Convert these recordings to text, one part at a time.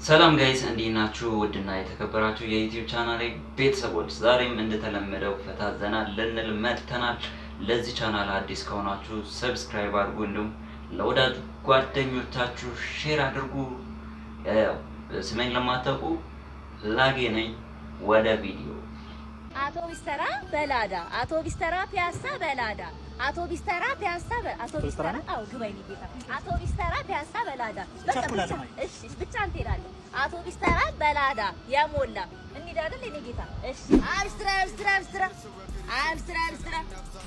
ሰላም ጋይስ እንዴት ናችሁ? ውድና የተከበራችሁ የዩቲዩብ ቻናሌ ቤተሰቦች ዛሬም እንደተለመደው ፈታ ዘና ልንል መጥተናል። ለዚህ ቻናል አዲስ ከሆናችሁ ሰብስክራይብ አድርጉ፣ እንዲሁም ለወዳጅ ጓደኞቻችሁ ሼር አድርጉ። ስሜን ለማታውቁ ላጌ ነኝ። ወደ ቪዲዮ አውቶቡስ ተራ በላዳ አውቶቡስ ተራ ፒያሳ በላዳ አውቶቡስ ተራ ፒያሳ አውቶቡስ ተራ ግባይ ነው ጌታ አውቶቡስ ተራ ፒያሳ በላዳ እሺ ብቻ እንሄዳለን። አውቶቡስ ተራ በላዳ ያሞላ እንሂድ አይደል የኔ ጌታ? እሺ አምስትራ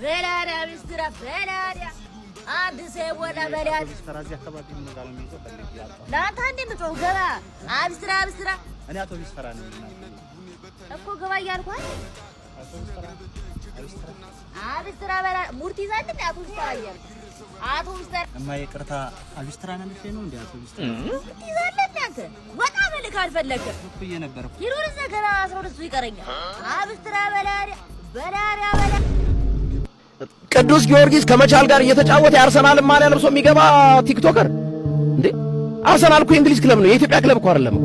በላዳ አዲስ ወላ በላዳ ተራዚ አካባቢ ምን ጋር ነው የሚይዘው? ላንተ አንዴ ምጮህ ገባ አምስትራ እኔ አውቶቡስ ተራ ነው እኮ ገባ እያልኩ አይደል? አውቶቡስ ተራ በላ ሙርት ይዛል እንዴ? አውቶቡስ ተራ እያልኩ አውቶቡስ ተራ እማዬ ይቅርታ፣ አውቶቡስ ተራ ነው ልትሄድ ነው እንዴ? አውቶቡስ ተራ ሙርት ይዛል እንዴ? አንተ ወጣ መልክ አልፈለግም እኮ እየነበረ ይሩር ዘገራ 12 ይቀረኛል። አውቶቡስ ተራ በላ ቅዱስ ጊዮርጊስ ከመቻል ጋር እየተጫወተ የአርሰናል ማሊያ ለብሶ የሚገባ ቲክቶከር እንዴ? አርሰናል እኮ የእንግሊዝ ክለብ ነው፣ የኢትዮጵያ ክለብ እኮ አይደለም።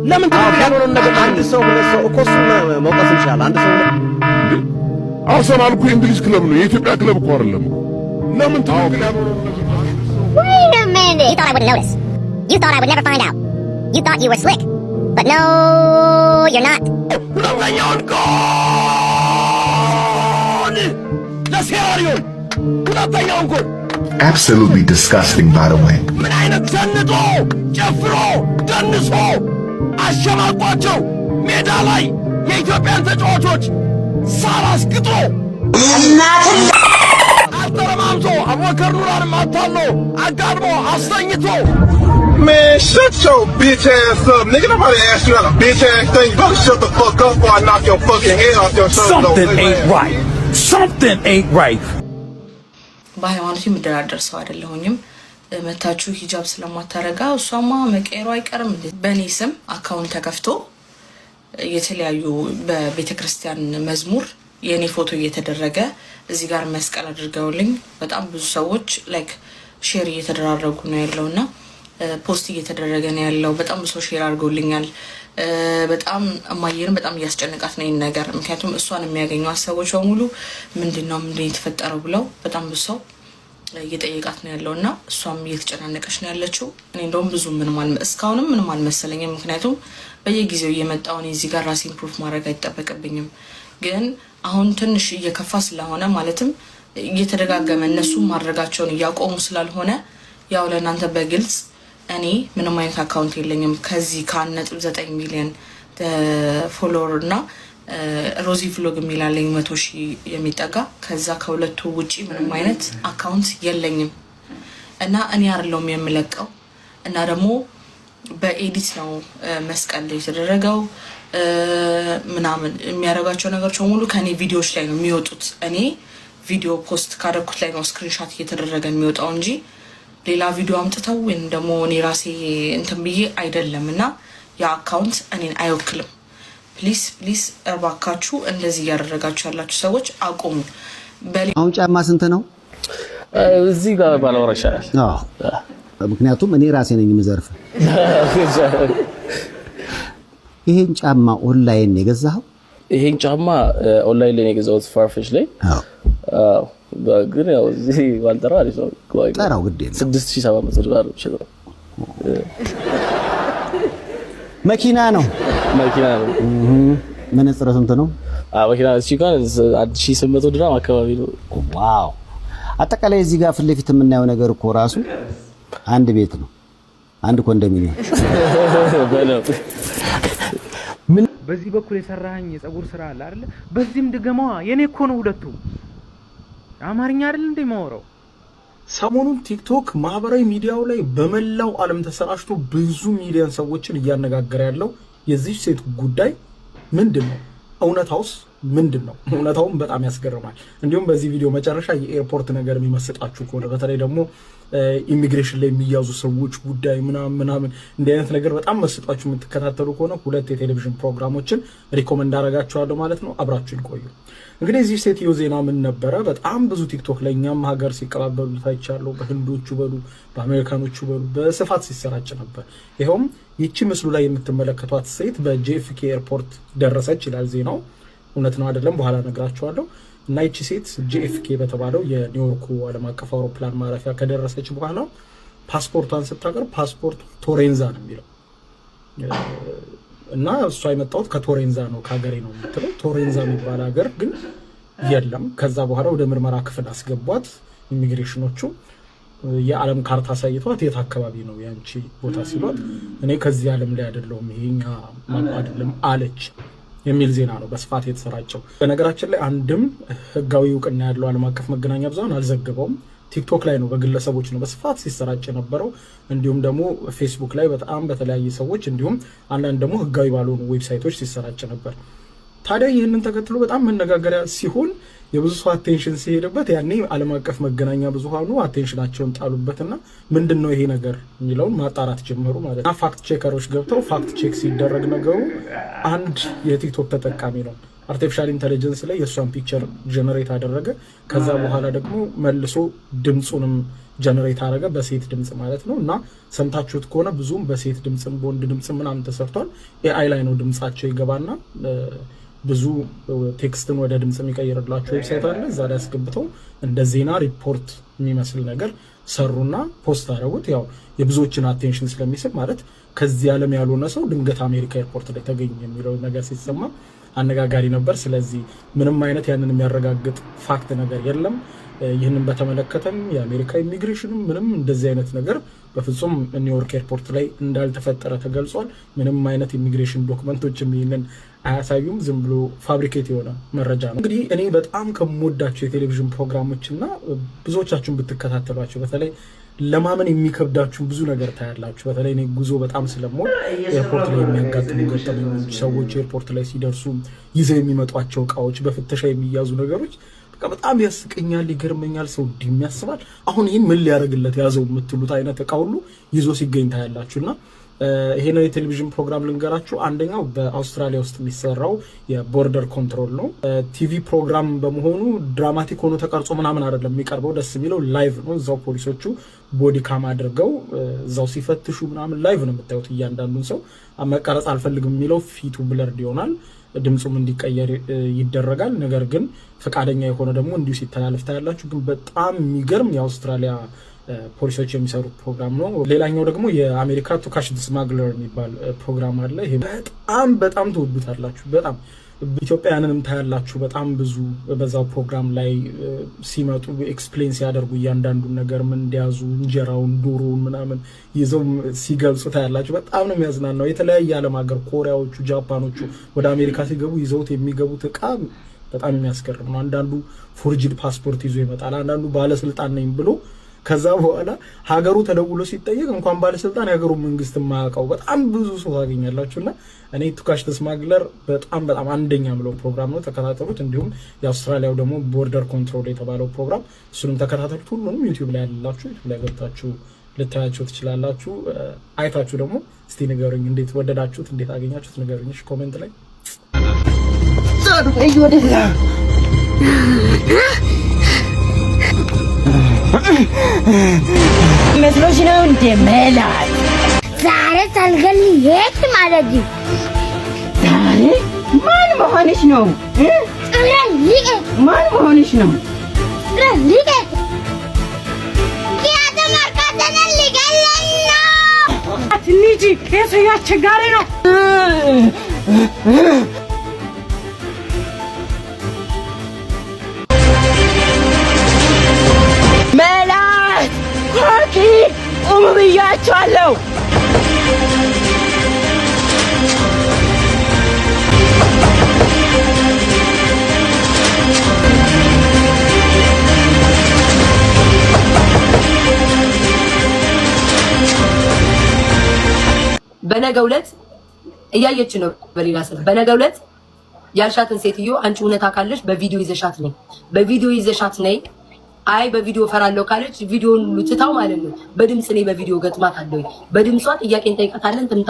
ለምን ታውቃለህ? ነገር አንድ ሰው ሁለት ሰው እኮ እሱ መውቀስ ይችላል። አንድ ሰው አርሰናል እኮ የእንግሊዝ ክለብ ነው፣ የኢትዮጵያ ክለብ እኮ አይደለም። ለምን ታውቃለህ? Wait a minute. You thought I wouldn't notice. You thought I would never find out. You thought you were slick. But no, you're not. ሁለተኛውን ጎል ለሴራሪዮ ሁለተኛውን ጎል Absolutely disgusting, by the way. ምን አይነት ዘንጦ ጨፍሮ ደንሶ አሸማቋቸው ሜዳ ላይ የኢትዮጵያን ተጫዋቾች ሳር አስግጦ እናትን አተረማምቶ አቡበከር ኑራንም አታሎ አጋድሞ አስተኝቶ Man, shut your bitch ass up, nigga. Nobody asked you that a bitch ass thing. You better shut the fuck up before I knock your fucking head off your shoulder. Something ain't right. በሃይማኖት የምደራደር ሰው አይደለሁኝም። መታችሁ ሂጃብ ስለማታረጋ እሷማ መቀየሩ አይቀርም። በእኔ ስም አካውንት ተከፍቶ የተለያዩ በቤተክርስቲያን መዝሙር የኔ ፎቶ እየተደረገ እዚህ ጋር መስቀል አድርገውልኝ በጣም ብዙ ሰዎች ላይክ ሼር እየተደራረጉ ነው ያለውና ፖስት እየተደረገ ነው ያለው። በጣም ብዙ ሼር አድርገውልኛል። በጣም እማየርን በጣም እያስጨነቃት ነው ይሄን ነገር። ምክንያቱም እሷን የሚያገኙት ሰዎች በሙሉ ምንድነው የተፈጠረው ብለው በጣም ብዙ ሰው እየጠየቃት ነው ያለውና እሷም እየተጨናነቀች ነው ያለችው። እኔ እንደውም ብዙ እስካሁንም ምንም አልመሰለኝም። ምክንያቱም በየጊዜው እየመጣው እኔ እዚህ ጋር ራሴን ፕሩፍ ማድረግ አይጠበቅብኝም። ግን አሁን ትንሽ እየከፋ ስለሆነ ማለትም እየተደጋገመ እነሱ ማድረጋቸውን እያቆሙ ስላልሆነ ያው ለእናንተ በግልጽ እኔ ምንም አይነት አካውንት የለኝም። ከዚህ ከ1.9 ሚሊዮን ፎሎወር እና ሮዚ ቭሎግ የሚላለኝ 100,000 የሚጠጋ ከዛ ከሁለቱ ውጪ ምንም አይነት አካውንት የለኝም እና እኔ አይደለሁም የምለቀው እና ደግሞ በኤዲት ነው መስቀል የተደረገው ምናምን የሚያደርጋቸው ነገሮች በሙሉ ከኔ ቪዲዮዎች ላይ ነው የሚወጡት። እኔ ቪዲዮ ፖስት ካደረኩት ላይ ነው ስክሪንሾት እየተደረገ የሚወጣው እንጂ ሌላ ቪዲዮ አምጥተው ወይም ደግሞ እኔ ራሴ እንትን ብዬ አይደለም እና ያ አካውንት እኔን አይወክልም። ፕሊዝ እባካችሁ እንደዚህ እያደረጋችሁ ያላችሁ ሰዎች አቁሙ። አሁን ጫማ ስንት ነው? እዚህ ጋር ባላወራ ይሻላል። ምክንያቱም እኔ ራሴ ነኝ የምዘርፍ። ይሄን ጫማ ኦንላይን ነው የገዛኸው? ይሄን ጫማ ኦንላይን ላይ ነው የገዛሁት ፋርፌሽ ላይ። ግን ያው እዚህ ባልጠራ አሪፍ ነው። ጠራው ግድ የለም 6700 ዶላር ነው። መኪና ነው። መነጽር ስንት ነው? መኪና ሲካን 1800 ድራም አካባቢ ነው። ዋው! አጠቃላይ እዚህ ጋር ፊት ለፊት የምናየው ነገር እኮ ራሱ አንድ ቤት ነው፣ አንድ ኮንዶሚኒየም። በዚህ በኩል የሰራኸኝ የፀጉር ስራ አለ አይደል? በዚህም ድገማዋ የኔ እኮ ነው። ሁለቱ አማርኛ አይደል እንዴ ማወራው? ሰሞኑን ቲክቶክ ማህበራዊ ሚዲያው ላይ በመላው ዓለም ተሰራጭቶ ብዙ ሚሊዮን ሰዎችን እያነጋገረ ያለው የዚህ ሴት ጉዳይ ምንድነው? እውነታውስ ምንድነው? እውነታውም በጣም ያስገርማል። እንዲሁም በዚህ ቪዲዮ መጨረሻ የኤርፖርት ነገር የሚመስጣችሁ ከሆነ በተለይ ደግሞ ኢሚግሬሽን ላይ የሚያዙ ሰዎች ጉዳይ ምናምን እንዲህ አይነት ነገር በጣም መስጣችሁ የምትከታተሉ ከሆነ 2 የቴሌቪዥን ፕሮግራሞችን ሪኮመንድ አደርጋችኋለሁ ማለት ነው። አብራችሁን ቆዩ። እንግዲህ እዚህ ሴትዮ ዜና ምን ነበረ? በጣም ብዙ ቲክቶክ ላይ እኛም ሀገር ሲቀባበሉ ታይቻለሁ። በህንዶቹ በሉ በአሜሪካኖቹ በሉ በስፋት ሲሰራጭ ነበር። ይኸውም ይቺ ምስሉ ላይ የምትመለከቷት ሴት በጄኤፍኬ ኤርፖርት ደረሰች ይላል ዜናው። እውነት ነው አይደለም በኋላ ነግራችኋለሁ። እና ይቺ ሴት ጄኤፍኬ በተባለው የኒውዮርኩ ዓለም አቀፍ አውሮፕላን ማረፊያ ከደረሰች በኋላ ፓስፖርቷን ስታቀርብ ፓስፖርት ቶሬንዛ ነው የሚለው እና እሷ የመጣሁት ከቶሬንዛ ነው ከሀገሬ ነው የምትለው። ቶሬንዛ የሚባል ሀገር ግን የለም። ከዛ በኋላ ወደ ምርመራ ክፍል አስገቧት ኢሚግሬሽኖቹ። የዓለም ካርታ አሳይቷት የት አካባቢ ነው ያንቺ ቦታ ሲሏት እኔ ከዚህ ዓለም ላይ አይደለሁም ይሄኛ አይደለም አለች የሚል ዜና ነው በስፋት የተሰራጨው። በነገራችን ላይ አንድም ህጋዊ እውቅና ያለው ዓለም አቀፍ መገናኛ ብዙሃን አልዘገበውም። ቲክቶክ ላይ ነው በግለሰቦች ነው በስፋት ሲሰራጭ የነበረው። እንዲሁም ደግሞ ፌስቡክ ላይ በጣም በተለያየ ሰዎች እንዲሁም አንዳንድ ደግሞ ህጋዊ ባልሆኑ ዌብሳይቶች ሲሰራጭ ነበር። ታዲያ ይህንን ተከትሎ በጣም መነጋገሪያ ሲሆን የብዙ ሰው አቴንሽን ሲሄድበት ያኔ ዓለም አቀፍ መገናኛ ብዙሃኑ አቴንሽናቸውን ጣሉበትና ምንድነው ይሄ ነገር የሚለውን ማጣራት ጀመሩ ማለት ነው። ፋክት ቼከሮች ገብተው ፋክት ቼክ ሲደረግ ነገሩ አንድ የቲክቶክ ተጠቃሚ ነው አርቲፊሻል ኢንተለጀንስ ላይ የሷን ፒክቸር ጀነሬት አደረገ። ከዛ በኋላ ደግሞ መልሶ ድምጹንም ጀነሬት አደረገ በሴት ድምጽ ማለት ነው። እና ሰምታችሁት ከሆነ ብዙም በሴት ድምጽም በወንድ ድምጽም ምናምን ተሰርቷል። ኤአይ ላይ ነው ድምጻቸው ይገባና ብዙ ቴክስትን ወደ ድምጽ የሚቀይርላችሁ ዌብሳይት አለ። እዛ ላይ አስገብተው እንደ ዜና ሪፖርት የሚመስል ነገር ሰሩና ፖስት አደረጉት። ያው የብዙዎችን አቴንሽን ስለሚስብ ማለት ከዚህ ዓለም ያልሆነ ሰው ድንገት አሜሪካ ኤርፖርት ላይ ተገኘ የሚለው ነገር ሲሰማ አነጋጋሪ ነበር። ስለዚህ ምንም አይነት ያንን የሚያረጋግጥ ፋክት ነገር የለም። ይህንን በተመለከተም የአሜሪካ ኢሚግሬሽንም ምንም እንደዚህ አይነት ነገር በፍጹም ኒውዮርክ ኤርፖርት ላይ እንዳልተፈጠረ ተገልጿል። ምንም አይነት ኢሚግሬሽን ዶክመንቶችም ይህንን አያሳዩም። ዝም ብሎ ፋብሪኬት የሆነ መረጃ ነው። እንግዲህ እኔ በጣም ከምወዳቸው የቴሌቪዥን ፕሮግራሞች እና ብዙዎቻችሁን ብትከታተሏቸው በተለይ ለማመን የሚከብዳችሁ ብዙ ነገር ታያላችሁ። በተለይ እኔ ጉዞ በጣም ስለምወድ ኤርፖርት ላይ የሚያጋጥሙ ገጠመኞች፣ ሰዎች ኤርፖርት ላይ ሲደርሱ ይዘው የሚመጧቸው እቃዎች፣ በፍተሻ የሚያዙ ነገሮች በጣም ያስቀኛል፣ ይገርመኛል። ሰው እንዲህ የሚያስባል አሁን ይህን ምን ሊያደርግለት ያዘው የምትሉት አይነት እቃ ሁሉ ይዞ ሲገኝ ታያላችሁና ይሄ ነው የቴሌቪዥን ፕሮግራም ልንገራችሁ። አንደኛው በአውስትራሊያ ውስጥ የሚሰራው የቦርደር ኮንትሮል ነው። ቲቪ ፕሮግራም በመሆኑ ድራማቲክ ሆኖ ተቀርጾ ምናምን አይደለም የሚቀርበው። ደስ የሚለው ላይቭ ነው። እዛው ፖሊሶቹ ቦዲ ካም አድርገው እዛው ሲፈትሹ ምናምን ላይቭ ነው የምታዩት። እያንዳንዱን ሰው መቀረጽ አልፈልግም የሚለው ፊቱ ብለርድ ይሆናል፣ ድምጹም እንዲቀየር ይደረጋል። ነገር ግን ፈቃደኛ የሆነ ደግሞ እንዲሁ ሲተላለፍ ታያላችሁ። ግን በጣም የሚገርም የአውስትራሊያ ፖሊሶች የሚሰሩት ፕሮግራም ነው። ሌላኛው ደግሞ የአሜሪካ ቱ ካች ዘ ስማግለር የሚባል ፕሮግራም አለ። ይሄ በጣም ትወዱታላችሁ። በጣም ኢትዮጵያውያንንም ታያላችሁ። በጣም ብዙ በዛው ፕሮግራም ላይ ሲመጡ ኤክስፕሌን ሲያደርጉ እያንዳንዱን ነገር ምን እንዲያዙ እንጀራውን፣ ዶሮውን ምናምን ይዘው ሲገልጹ ታያላችሁ። በጣም ነው የሚያዝናናው። የተለያየ ዓለም ሀገር ኮሪያዎቹ፣ ጃፓኖቹ ወደ አሜሪካ ሲገቡ ይዘውት የሚገቡት እቃ በጣም የሚያስገርም ነው። አንዳንዱ ፎርጅድ ፓስፖርት ይዞ ይመጣል። አንዳንዱ ባለስልጣን ነኝ ብሎ ከዛ በኋላ ሀገሩ ተደውሎ ሲጠየቅ እንኳን ባለስልጣን የሀገሩ መንግስት የማያውቀው በጣም ብዙ ሰው ታገኛላችሁና እኔ ቱ ካች ዘ ስማግለር በጣም አንደኛ ብለው ፕሮግራም ነው። ተከታተሉት። እንዲሁም የአውስትራሊያው ደግሞ ቦርደር ኮንትሮል የተባለው ፕሮግራም እሱንም ተከታተሉት። ሁሉንም ዩቲዩብ ላይ ያላችሁ ዩቲዩብ ላይ ገብታችሁ ልታያችሁ ትችላላችሁ። አይታችሁ ደግሞ እስቲ ንገሩኝ፣ እንዴት ወደዳችሁት፣ እንዴት አገኛችሁት ንገሩኝ ኮሜንት ላይ። መስሎሽ ነው እንደ መላት ዛሬ ሳልገል የት ማለት ዛሬ ማን መሆንሽ ነው? ማን መሆንሽ ነው? ትንጂ ከሰው አስቸጋሪ ነው። መላት ኮርኪ ቁም ብያቸዋለሁ። በነገው ዕለት እያየች ነው። በሌላ ሰዓት በነገው ዕለት ያልሻትን ሴትዮ አንቺ እውነታ ካለሽ በቪዲዮ ይዘሻት ነይ፣ በቪዲዮ ይዘሻት ነይ። አይ በቪዲዮ ፈራለሁ ካለች ቪዲዮን ሁሉ ትታው ማለት ነው። በድምጽ እኔ በቪዲዮ ገጥማታለሁ። በድምጿ ጥያቄን ጠይቃታለን ትምጣ።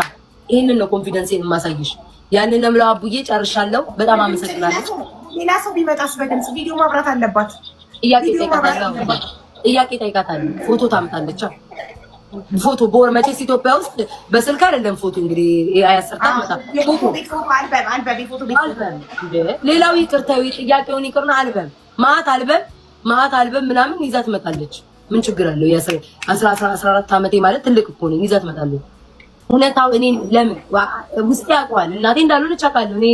ይሄንን ነው ኮንፊደንሴን የማሳይሽ። ያንን ነው አቡዬ ጨርሻለሁ። በጣም አመሰግናለሁ። ሌላ ሰው ቢመጣስ በድምጽ ቪዲዮ ማብራት አለባት። ጥያቄ ጠይቃታለሁ። ፎቶ ታምጣለች። ፎቶ ቦር መቼስ ኢትዮጵያ ውስጥ በስልክ አይደለም ፎቶ እንግዲህ አያሰርታ መጣ ፎቶ ሌላው ይቅርታዊ ጥያቄውን ይቅርና አልበም ማት አልበም ምናምን ይዛ ትመጣለች። ምን ችግር አለው? የ14 ዓመቴ ማለት ትልቅ እኮ ነኝ። ይዛ ትመጣለች። እውነታው እኔ ለምን ውስጥ ያውቀዋል። እናቴ እንዳልሆነች አውቃለሁ። እኔ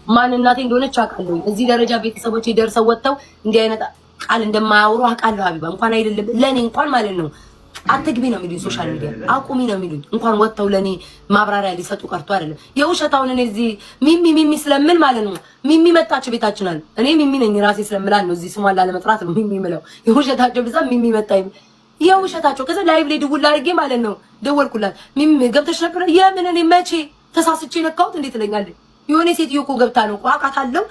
ማን እናቴ እንደሆነች አውቃለሁ። እዚህ ደረጃ ቤተሰቦቼ ደርሰው ወጥተው እንዲህ አይነት ቃል እንደማያወሩ አውቃለሁ። ሀቢባ እንኳን አይደለም ለኔ እንኳን ማለት ነው አትግቢ ነው የሚሉኝ። ሶሻል ሚዲያ አቁሚ ነው የሚሉኝ። እንኳን ወጥተው ለኔ ማብራሪያ ሊሰጡ ቀርቶ አይደለም። የውሸታውን እኔ እዚህ ሚሚ ስለምን ማለት ነው ሚሚ መጣች ቤታችን አለ። እኔ ሚሚ ነኝ ራሴ ስለምላል ነው እዚህ ስሟን ላለመጥራት ነው ሚሚ የምለው። የውሸታቸው ብዛ ሚሚ መጣይ የውሸታቸው። ከዛ ላይቭ ላይ ደውል አድርጌ ማለት ነው ደወልኩላት። ሚሚ ገብተሽ ነበር? የምን እኔ መቼ ተሳስቼ ነካሁት እንዴት ትለኛለች? የሆነ ሴትዮ እኮ ገብታ ነው ቋቃታለሁ